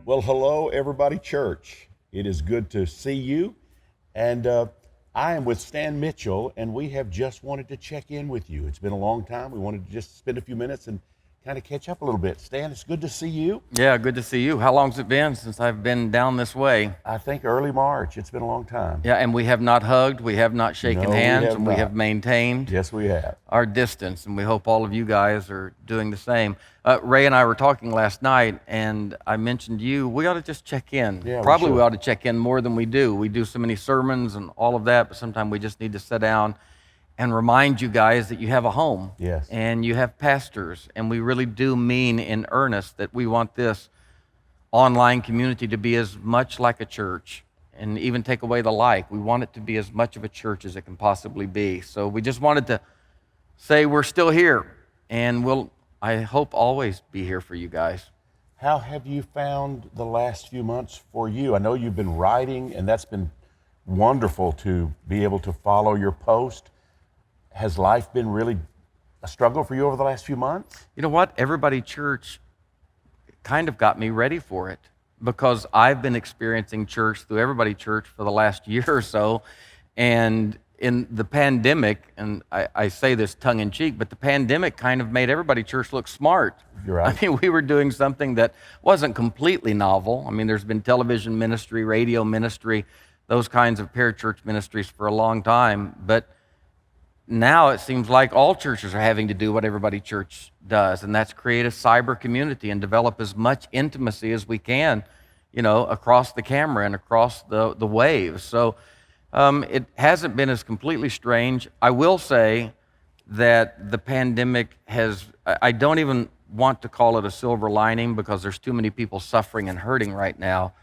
Well, hello, everybody, church. It is good to see you. And I am with Stan Mitchell, and we have just wanted to check in with you. It's been a long time. We wanted to just spend a few minutes and kind of catch up a little bit. Stan, it's good to see you. Yeah, good to see you. How long's it been since I've been down this way? I think early March. It's been a long time. Yeah, and we have not hugged, we have not shaken No, we hands, have and we not. have maintained Yes, we have. our distance, and we hope all of you guys are doing the same. Ray and I were talking last night, and I mentioned you. We ought to just check in. Yeah, we Probably we should. ought to check in more than we do. We do so many sermons and all of that, but sometimes we just need to sit down and remind you guys that you have a home. Yes. And you have pastors, and we really do mean in earnest that we want this online community to be as much like a church, and even take away the like. We want it to be as much of a church as it can possibly be. So we just wanted to say we're still here, and we'll, I hope, always be here for you guys. How have you found the last few months for you? I know you've been writing, and that's been wonderful to be able to follow your post. Has life been really a struggle for you over the last few months? You know what? Everybody Church kind of got me ready for it, because I've been experiencing church through Everybody Church for the last year or so. And in the pandemic, and I say this tongue in cheek, but the pandemic kind of made Everybody Church look smart. You're right. I mean, we were doing something that wasn't completely novel. I mean, there's been television ministry, radio ministry, those kinds of parachurch ministries for a long time. But now it seems like all churches are having to do what Everybody Church does, and that's create a cyber community and develop as much intimacy as we can, you know, across the camera and across the waves. So it hasn't been as completely strange. I will say that the pandemic has, I don't even want to call it a silver lining, because there's too many people suffering and hurting right now.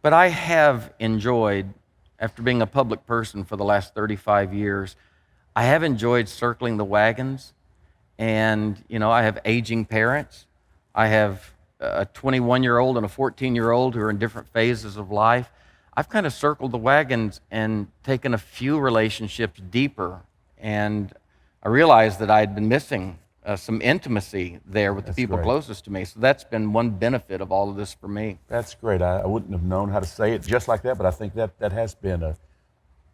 But I have enjoyed, after being a public person for the last 35 years, I have enjoyed circling the wagons. And, you know, I have aging parents. I have a 21-year-old and a 14-year-old who are in different phases of life. I've kind of circled the wagons and taken a few relationships deeper. And I realized that I had been missing some intimacy there with the people great. closest to me. So that's been one benefit of all of this for me. That's great. I wouldn't have known how to say it just like that, but I think that has been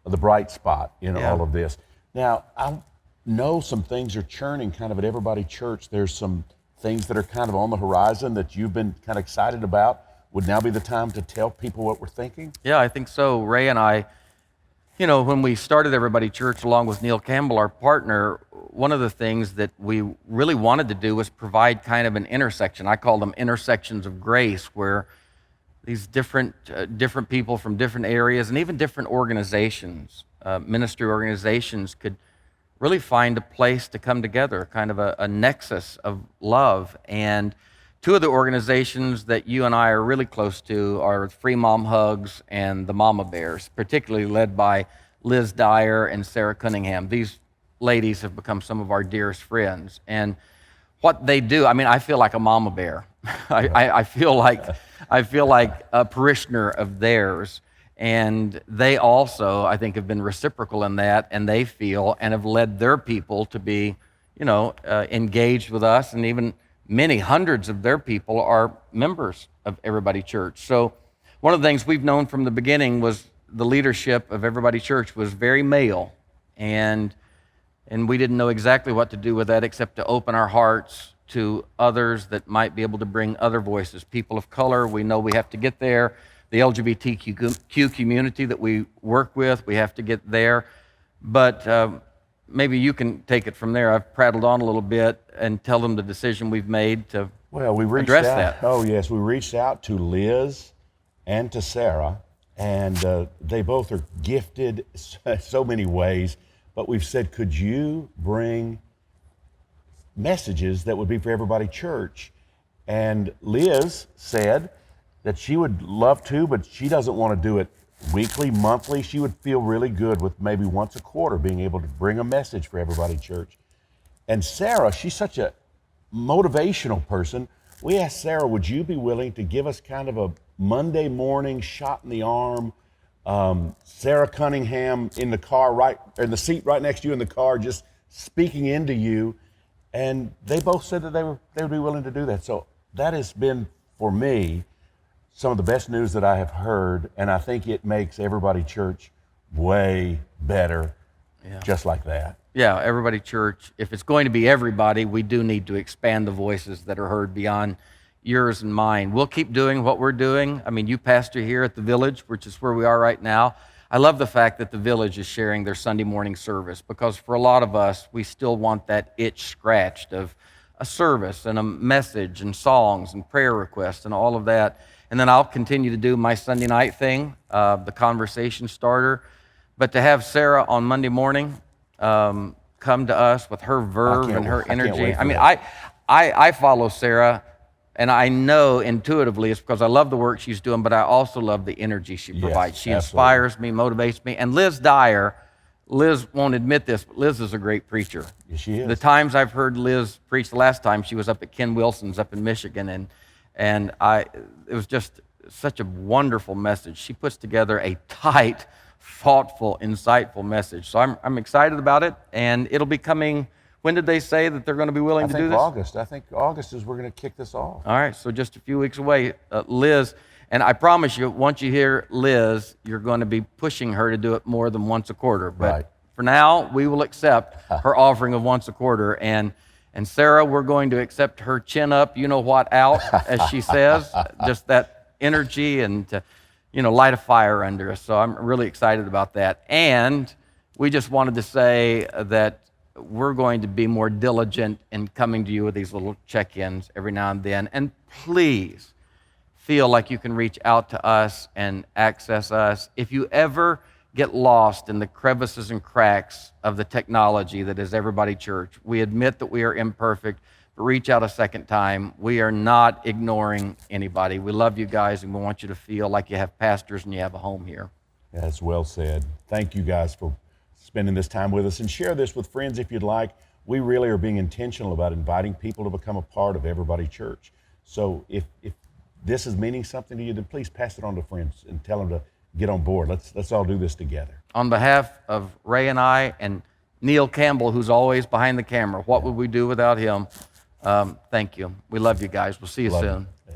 the bright spot in Yeah. all of this. Now, I know some things are churning kind of at Everybody Church. There's some things that are kind of on the horizon that you've been kind of excited about. Would now be the time to tell people what we're thinking? Yeah, I think so. Ray and I, you know, when we started Everybody Church along with Neil Campbell, our partner, one of the things that we really wanted to do was provide kind of an intersection. I call them intersections of grace, where these different people from different areas and even different organizations, ministry organizations, could really find a place to come together, kind of a nexus of love. And two of the organizations that you and I are really close to are Free Mom Hugs and the Mama Bears, particularly led by Liz Dyer and Sarah Cunningham. These ladies have become some of our dearest friends. And what they do, I mean, I feel like a mama bear. I feel like a parishioner of theirs. And they also, I think, have been reciprocal in that, and they feel and have led their people to be, you know, engaged with us, and even many hundreds of their people are members of Everybody Church. So one of the things we've known from the beginning was the leadership of Everybody Church was very male, and we didn't know exactly what to do with that except to open our hearts to others that might be able to bring other voices. People of color, we know we have to get there. The LGBTQ community that we work with, we have to get there. But maybe you can take it from there. I've prattled on a little bit and tell them the decision we've made to We reached address out. that. Oh, yes. We reached out to Liz and to Sarah, and they both are gifted so many ways. But we've said, could you bring messages that would be for Everybody Church? And Liz said that she would love to, but she doesn't want to do it weekly, monthly. She would feel really good with maybe once a quarter being able to bring a message for Everybody Church. And Sarah, she's such a motivational person. We asked Sarah, would you be willing to give us kind of a Monday morning shot in the arm? Sarah Cunningham in the car, right in the seat right next to you in the car, just speaking into you, and they both said that they would be willing to do that. So that has been, for me, some of the best news that I have heard, and I think it makes Everybody Church way better, just like that. Yeah, Everybody Church, if it's going to be everybody, we do need to expand the voices that are heard beyond yours and mine. We'll keep doing what we're doing. I mean, you pastor here at the Village, which is where we are right now. I love the fact that the Village is sharing their Sunday morning service, because for a lot of us, we still want that itch scratched of a service and a message and songs and prayer requests and all of that. And then I'll continue to do my Sunday night thing, the conversation starter. But to have Sarah on Monday morning come to us with her verve and her energy. I mean, I follow Sarah, and I know intuitively it's because I love the work she's doing, but I also love the energy she provides. She inspires me, motivates me. And Liz Dyer, Liz won't admit this, but Liz is a great preacher. Yes, she is. The times I've heard Liz preach, the last time she was up at Ken Wilson's up in Michigan, and it was just such a wonderful message. She puts together a tight, thoughtful, insightful message. So I'm excited about it, and it'll be coming. When did they say that they're going to be willing to do this? August. I think August is we're going to kick this off. All right, so just a few weeks away. Liz, and I promise you, once you hear Liz, you're going to be pushing her to do it more than once a quarter. But for now, we will accept her offering of once a quarter. And Sarah, we're going to accept her chin up, you know what, out, as she says, just that energy and to, light a fire under us. So I'm really excited about that. And we just wanted to say that we're going to be more diligent in coming to you with these little check-ins every now and then. And please feel like you can reach out to us and access us. If you ever get lost in the crevices and cracks of the technology that is Everybody Church, we admit that we are imperfect, but reach out a second time. We are not ignoring anybody. We love you guys, and we want you to feel like you have pastors and you have a home here. Yeah, that's well said. Thank you guys for spending this time with us, and share this with friends if you'd like. We really are being intentional about inviting people to become a part of Everybody Church. So if this is meaning something to you, then please pass it on to friends and tell them to get on board. Let's all do this together. On behalf of Ray and I and Neil Campbell, who's always behind the camera, what would we do without him? Thank you. We love you guys. We'll see you soon. Yeah.